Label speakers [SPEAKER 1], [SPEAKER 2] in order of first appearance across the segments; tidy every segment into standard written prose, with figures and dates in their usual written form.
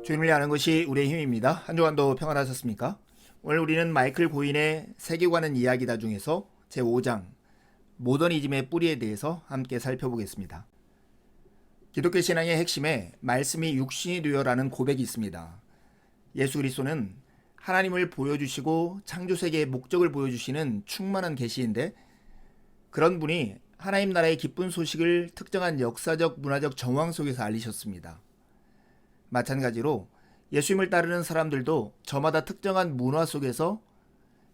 [SPEAKER 1] 주님을 아는 것이 우리의 힘입니다. 한 주간도 평안하셨습니까? 오늘 우리는 마이클 고인의 세계관은 이야기다 중에서 제5장 모더니즘의 뿌리에 대해서 함께 살펴보겠습니다. 기독교 신앙의 핵심에 말씀이 육신이 되어라는 고백이 있습니다. 예수 그리스도는 하나님을 보여주시고 창조세계의 목적을 보여주시는 충만한 계시인데, 그런 분이 하나님 나라의 기쁜 소식을 특정한 역사적 문화적 정황 속에서 알리셨습니다. 마찬가지로 예수님을 따르는 사람들도 저마다 특정한 문화 속에서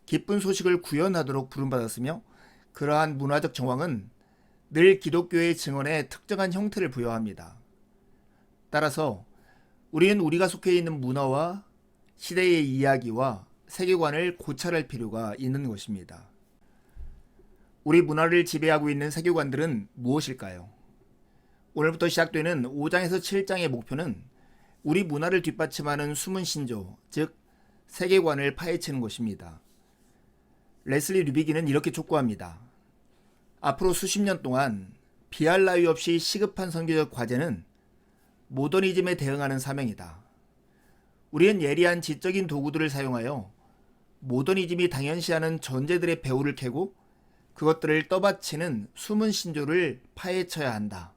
[SPEAKER 1] 기쁜 소식을 구현하도록 부름받았으며, 그러한 문화적 정황은 늘 기독교의 증언에 특정한 형태를 부여합니다. 따라서 우리는 우리가 속해 있는 문화와 시대의 이야기와 세계관을 고찰할 필요가 있는 것입니다. 우리 문화를 지배하고 있는 세계관들은 무엇일까요? 오늘부터 시작되는 5장에서 7장의 목표는 우리 문화를 뒷받침하는 숨은 신조, 즉 세계관을 파헤치는 것입니다. 레슬리 류비기는 이렇게 촉구합니다. 앞으로 수십 년 동안 비할 나위 없이 시급한 선교적 과제는 모더니즘에 대응하는 사명이다. 우리는 예리한 지적인 도구들을 사용하여 모더니즘이 당연시하는 전제들의 배후를 캐고 그것들을 떠받치는 숨은 신조를 파헤쳐야 한다.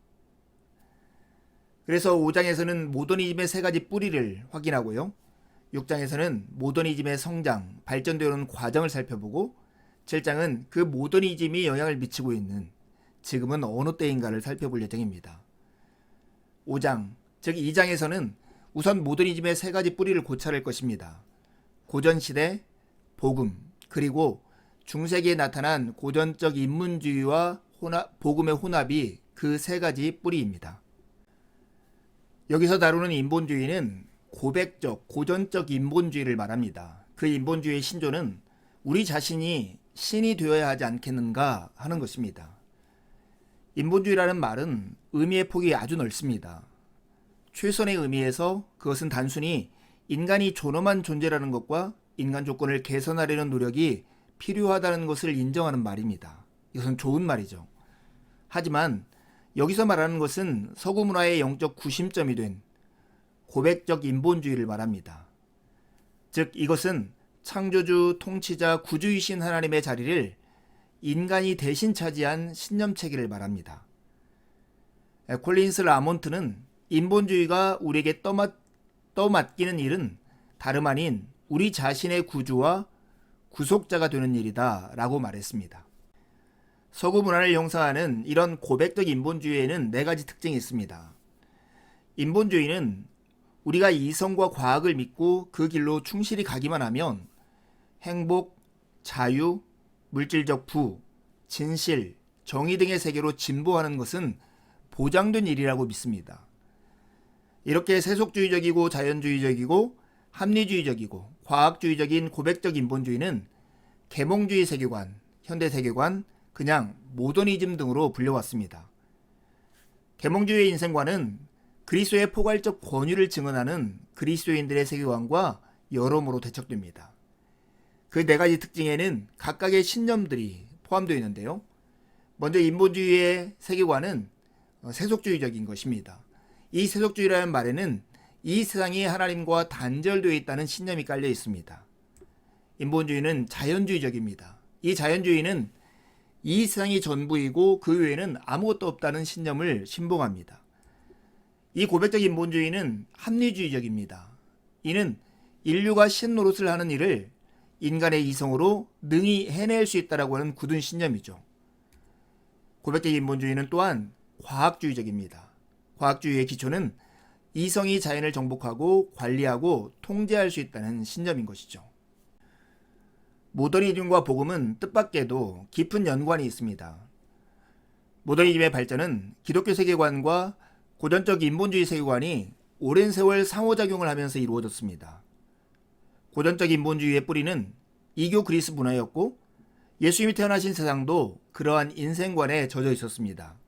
[SPEAKER 1] 그래서 5장에서는 모더니즘의 세 가지 뿌리를 확인하고요. 6장에서는 모더니즘의 성장, 발전되어오는 과정을 살펴보고 7장은 그 모더니즘이 영향을 미치고 있는 지금은 어느 때인가를 살펴볼 예정입니다. 5장, 즉 2장에서는 우선 모더니즘의 세 가지 뿌리를 고찰할 것입니다. 고전시대, 복음, 그리고 중세기에 나타난 고전적 인문주의와 복음의 혼합이 그 세 가지 뿌리입니다. 여기서 다루는 인본주의는 고백적, 고전적 인본주의를 말합니다. 그 인본주의의 신조는 우리 자신이 신이 되어야 하지 않겠는가 하는 것입니다. 인본주의라는 말은 의미의 폭이 아주 넓습니다. 최선의 의미에서 그것은 단순히 인간이 존엄한 존재라는 것과 인간 조건을 개선하려는 노력이 필요하다는 것을 인정하는 말입니다. 이것은 좋은 말이죠. 하지만 여기서 말하는 것은 서구 문화의 영적 구심점이 된 고백적 인본주의를 말합니다. 즉 이것은 창조주, 통치자, 구주이신 하나님의 자리를 인간이 대신 차지한 신념체계를 말합니다. 콜린스 라몬트는 인본주의가 우리에게 떠맡기는 일은 다름 아닌 우리 자신의 구주와 구속자가 되는 일이다 라고 말했습니다. 서구 문화를 형성하는 이런 고백적 인본주의에는 네 가지 특징이 있습니다. 인본주의는 우리가 이성과 과학을 믿고 그 길로 충실히 가기만 하면 행복, 자유, 물질적 부, 진실, 정의 등의 세계로 진보하는 것은 보장된 일이라고 믿습니다. 이렇게 세속주의적이고 자연주의적이고 합리주의적이고 과학주의적인 고백적 인본주의는 계몽주의 세계관, 현대 세계관, 그냥 모더니즘 등으로 불려왔습니다. 계몽주의 인생관은 그리스도의 포괄적 권위를 증언하는 그리스도인들의 세계관과 여러모로 대척됩니다. 그 네 가지 특징에는 각각의 신념들이 포함되어 있는데요. 먼저 인본주의의 세계관은 세속주의적인 것입니다. 이 세속주의라는 말에는 이 세상이 하나님과 단절되어 있다는 신념이 깔려 있습니다. 인본주의는 자연주의적입니다. 이 자연주의는 이 세상이 전부이고 그 외에는 아무것도 없다는 신념을 신봉합니다. 이 고백적 인본주의는 합리주의적입니다. 이는 인류가 신노릇을 하는 일을 인간의 이성으로 능히 해낼 수 있다고 하는 굳은 신념이죠. 고백적 인본주의는 또한 과학주의적입니다. 과학주의의 기초는 이성이 자연을 정복하고 관리하고 통제할 수 있다는 신념인 것이죠. 모더니즘과 복음은 뜻밖에도 깊은 연관이 있습니다. 모더니즘의 발전은 기독교 세계관과 고전적 인본주의 세계관이 오랜 세월 상호작용을 하면서 이루어졌습니다. 고전적 인본주의의 뿌리는 이교 그리스 문화였고 예수님이 태어나신 세상도 그러한 인생관에 젖어 있었습니다.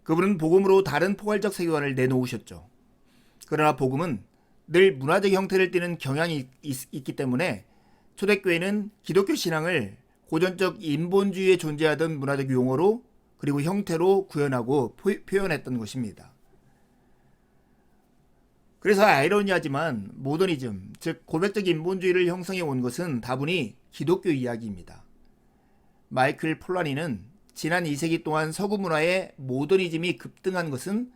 [SPEAKER 1] 그분은 복음으로 다른 포괄적 세계관을 내놓으셨죠. 그러나 복음은 늘 문화적 형태를 띠는 경향이 있기 때문에 초대교회는 기독교 신앙을 고전적 인본주의에 존재하던 문화적 용어로 그리고 형태로 구현하고 표현했던 것입니다. 그래서 아이러니하지만 모더니즘, 즉 고백적 인본주의를 형성해 온 것은 다분히 기독교 이야기입니다. 마이클 폴라니는 지난 2세기 동안 서구 문화의 모더니즘이 급등한 것은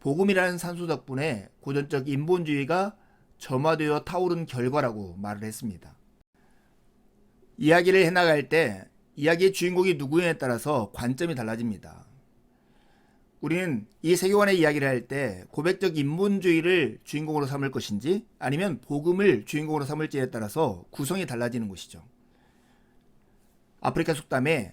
[SPEAKER 1] 복음이라는 산소 덕분에 고전적 인본주의가 점화되어 타오른 결과라고 말을 했습니다. 이야기를 해나갈 때 이야기의 주인공이 누구냐에 따라서 관점이 달라집니다. 우리는 이 세계관의 이야기를 할 때 고백적 인본주의를 주인공으로 삼을 것인지 아니면 복음을 주인공으로 삼을지에 따라서 구성이 달라지는 것이죠. 아프리카 속담에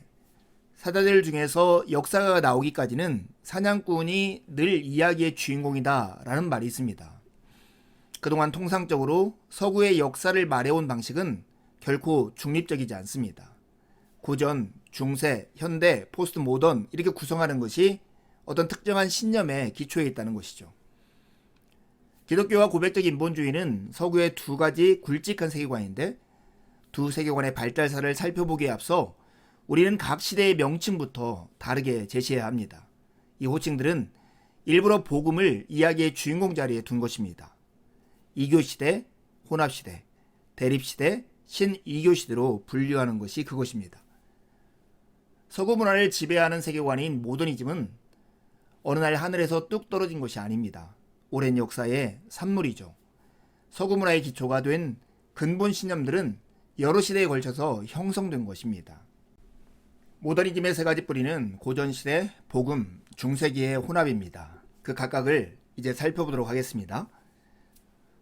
[SPEAKER 1] 사자들 중에서 역사가 나오기까지는 사냥꾼이 늘 이야기의 주인공이다 라는 말이 있습니다. 그동안 통상적으로 서구의 역사를 말해온 방식은 결코 중립적이지 않습니다. 고전, 중세, 현대, 포스트 모던 이렇게 구성하는 것이 어떤 특정한 신념에 기초해 있다는 것이죠. 기독교와 고백적 인본주의는 서구의 두 가지 굵직한 세계관인데 두 세계관의 발달사를 살펴보기에 앞서 우리는 각 시대의 명칭부터 다르게 제시해야 합니다. 이 호칭들은 일부러 복음을 이야기의 주인공 자리에 둔 것입니다. 이교시대, 혼합시대, 대립시대, 신이교시대로 분류하는 것이 그것입니다. 서구 문화를 지배하는 세계관인 모더니즘은 어느 날 하늘에서 뚝 떨어진 것이 아닙니다. 오랜 역사의 산물이죠. 서구 문화의 기초가 된 근본 신념들은 여러 시대에 걸쳐서 형성된 것입니다. 모더니즘의 세 가지 뿌리는 고전시대, 복음, 중세기의 혼합입니다. 그 각각을 이제 살펴보도록 하겠습니다.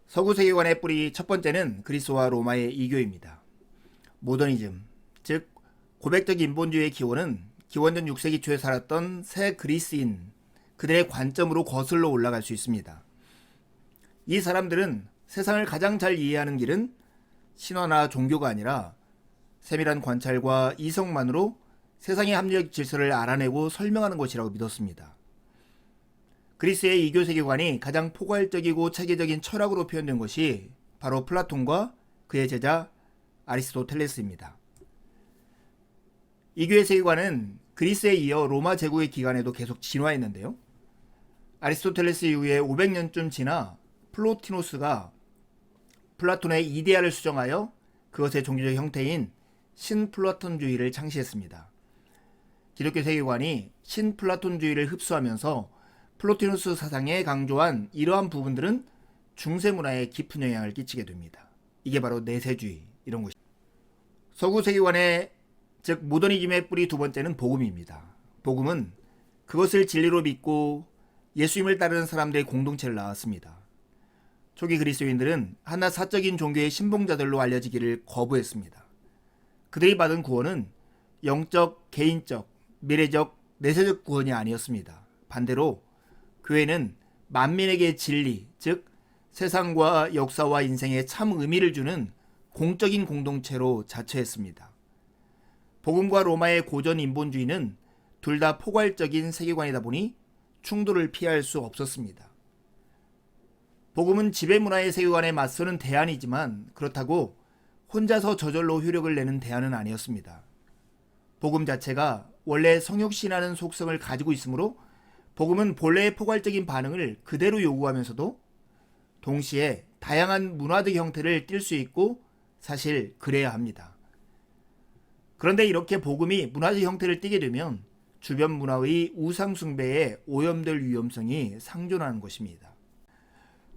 [SPEAKER 1] 서구 세계관의 뿌리 첫 번째는 그리스와 로마의 이교입니다. 모더니즘, 즉 고백적 인본주의의 기원은 기원전 6세기 초에 살았던 새 그리스인, 그들의 관점으로 거슬러 올라갈 수 있습니다. 이 사람들은 세상을 가장 잘 이해하는 길은 신화나 종교가 아니라 세밀한 관찰과 이성만으로 세상의 합리적 질서를 알아내고 설명하는 것이라고 믿었습니다. 그리스의 이교 세계관이 가장 포괄적이고 체계적인 철학으로 표현된 것이 바로 플라톤과 그의 제자 아리스토텔레스입니다. 이교의 세계관은 그리스에 이어 로마 제국의 기간에도 계속 진화했는데요. 아리스토텔레스 이후에 500년쯤 지나 플로티노스가 플라톤의 이데아를 수정하여 그것의 종교적 형태인 신플라톤주의를 창시했습니다. 기독교 세계관이 신플라톤주의를 흡수하면서 플로티노스 사상에 강조한 이러한 부분들은 중세 문화에 깊은 영향을 끼치게 됩니다. 이게 바로 내세주의 이런 것입니다. 서구 세계관의 즉 모더니즘의 뿌리 두 번째는 복음입니다. 복음은 그것을 진리로 믿고 예수님을 따르는 사람들의 공동체를 낳았습니다. 초기 그리스도인들은 하나 사적인 종교의 신봉자들로 알려지기를 거부했습니다. 그들이 받은 구원은 영적, 개인적, 미래적, 내세적 구원이 아니었습니다. 반대로 교회는 만민에게 진리, 즉 세상과 역사와 인생에 참 의미를 주는 공적인 공동체로 자처했습니다. 복음과 로마의 고전 인본주의는 둘 다 포괄적인 세계관이다 보니 충돌을 피할 수 없었습니다. 복음은 지배문화의 세계관에 맞서는 대안이지만 그렇다고 혼자서 저절로 효력을 내는 대안은 아니었습니다. 복음 자체가 원래 성육신하는 속성을 가지고 있으므로 복음은 본래의 포괄적인 반응을 그대로 요구하면서도 동시에 다양한 문화적 형태를 띌 수 있고 사실 그래야 합니다. 그런데 이렇게 복음이 문화적 형태를 띠게 되면 주변 문화의 우상 숭배에 오염될 위험성이 상존하는 것입니다.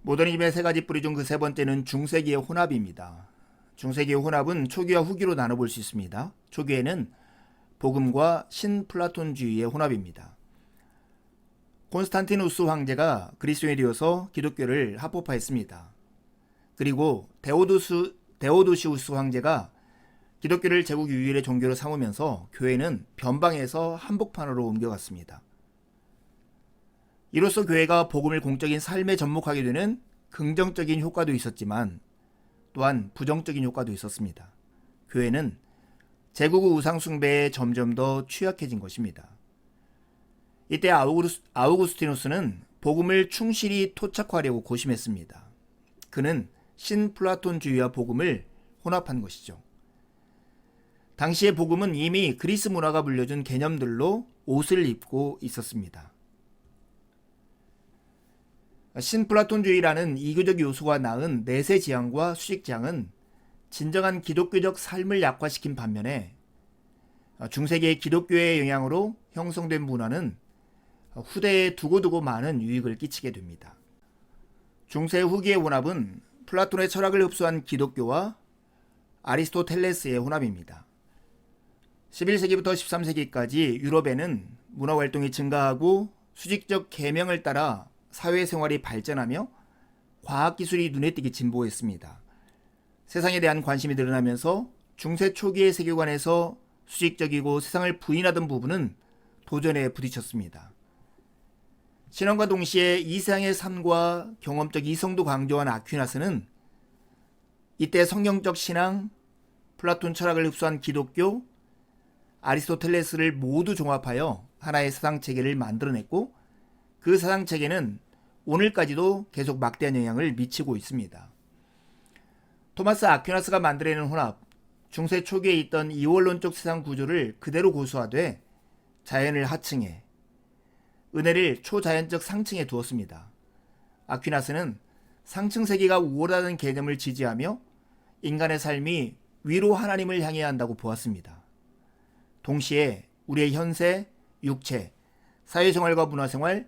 [SPEAKER 1] 모더니즘의 세 가지 뿌리 중 그 세 번째는 중세기의 혼합입니다. 중세기의 혼합은 초기와 후기로 나눠볼 수 있습니다. 초기에는 복음과 신플라톤주의의 혼합입니다. 콘스탄티누스 황제가 그리스도인이 되어서 기독교를 합법화했습니다. 그리고 데오도시우스 황제가 기독교를 제국 유일의 종교로 삼으면서 교회는 변방에서 한복판으로 옮겨갔습니다. 이로써 교회가 복음을 공적인 삶에 접목하게 되는 긍정적인 효과도 있었지만 또한 부정적인 효과도 있었습니다. 교회는 제국의 우상 숭배에 점점 더 취약해진 것입니다. 이때 아우구스티누스는 복음을 충실히 토착화하려고 고심했습니다. 그는 신플라톤주의와 복음을 혼합한 것이죠. 당시의 복음은 이미 그리스 문화가 물려준 개념들로 옷을 입고 있었습니다. 신플라톤주의라는 이교적 요소가 낳은 내세 지향과 수직 지향은 진정한 기독교적 삶을 약화시킨 반면에 중세기의 기독교의 영향으로 형성된 문화는 후대에 두고두고 많은 유익을 끼치게 됩니다. 중세 후기의 혼합은 플라톤의 철학을 흡수한 기독교와 아리스토텔레스의 혼합입니다. 11세기부터 13세기까지 유럽에는 문화활동이 증가하고 수직적 계명을 따라 사회생활이 발전하며 과학기술이 눈에 띄게 진보했습니다. 세상에 대한 관심이 늘어나면서 중세 초기의 세계관에서 수직적이고 세상을 부인하던 부분은 도전에 부딪혔습니다. 신앙과 동시에 이세상의 삶과 경험적 이성도 강조한 아퀴나스는 이때 성경적 신앙, 플라톤 철학을 흡수한 기독교, 아리스토텔레스를 모두 종합하여 하나의 사상체계를 만들어냈고 그 사상체계는 오늘까지도 계속 막대한 영향을 미치고 있습니다. 토마스 아퀴나스가 만들어낸 혼합, 중세 초기에 있던 이원론적 세상 구조를 그대로 고수하되 자연을 하층에, 은혜를 초자연적 상층에 두었습니다. 아퀴나스는 상층세계가 우월하다는 개념을 지지하며 인간의 삶이 위로 하나님을 향해야 한다고 보았습니다. 동시에 우리의 현세, 육체, 사회생활과 문화생활,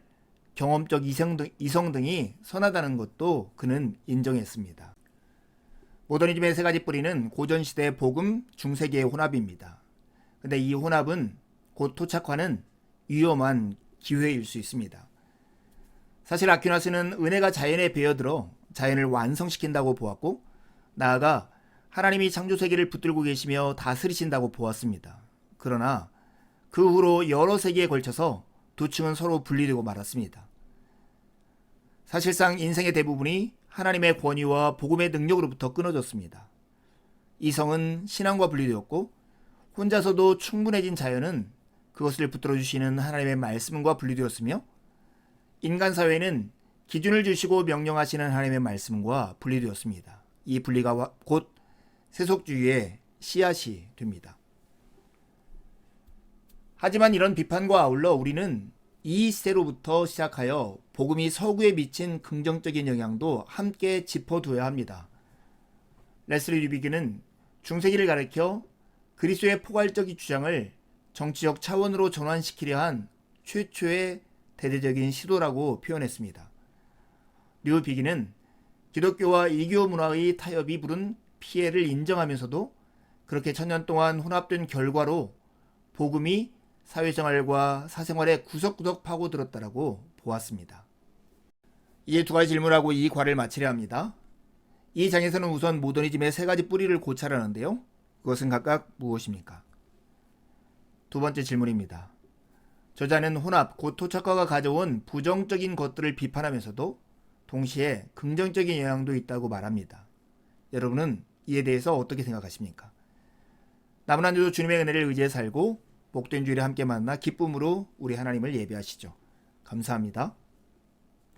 [SPEAKER 1] 경험적 이성 등이 선하다는 것도 그는 인정했습니다. 모더니즘의 세 가지 뿌리는 고전시대의 복음, 중세기의 혼합입니다. 근데 이 혼합은 곧 토착화는 위험한 기회일 수 있습니다. 사실 아퀴나스는 은혜가 자연에 배어들어 자연을 완성시킨다고 보았고 나아가 하나님이 창조세계를 붙들고 계시며 다스리신다고 보았습니다. 그러나 그 후로 여러 세기에 걸쳐서 두 층은 서로 분리되고 말았습니다. 사실상 인생의 대부분이 하나님의 권위와 복음의 능력으로부터 끊어졌습니다. 이성은 신앙과 분리되었고 혼자서도 충분해진 자연은 그것을 붙들어주시는 하나님의 말씀과 분리되었으며 인간 사회는 기준을 주시고 명령하시는 하나님의 말씀과 분리되었습니다. 이 분리가 곧 세속주의의 씨앗이 됩니다. 하지만 이런 비판과 아울러 우리는 이 시대로부터 시작하여 복음이 서구에 미친 긍정적인 영향도 함께 짚어두어야 합니다. 레슬리 류비그는 중세기를 가리켜 그리스도의 포괄적 주장을 정치적 차원으로 전환시키려 한 최초의 대대적인 시도라고 표현했습니다. 류비기는 기독교와 이교 문화의 타협이 부른 피해를 인정하면서도 그렇게 천년 동안 혼합된 결과로 복음이 사회생활과 사생활에 구석구석 파고들었다라고 보았습니다. 이제 두 가지 질문하고 이 과를 마치려 합니다. 이 장에서는 우선 모더니즘의 세 가지 뿌리를 고찰하는데요. 그것은 각각 무엇입니까? 두 번째 질문입니다. 저자는 혼합, 곧 토착화가 가져온 부정적인 것들을 비판하면서도 동시에 긍정적인 영향도 있다고 말합니다. 여러분은 이에 대해서 어떻게 생각하십니까? 남은 한 주도 주님의 은혜를 의지해 살고 복된 주일에 함께 만나 기쁨으로 우리 하나님을 예배하시죠. 감사합니다.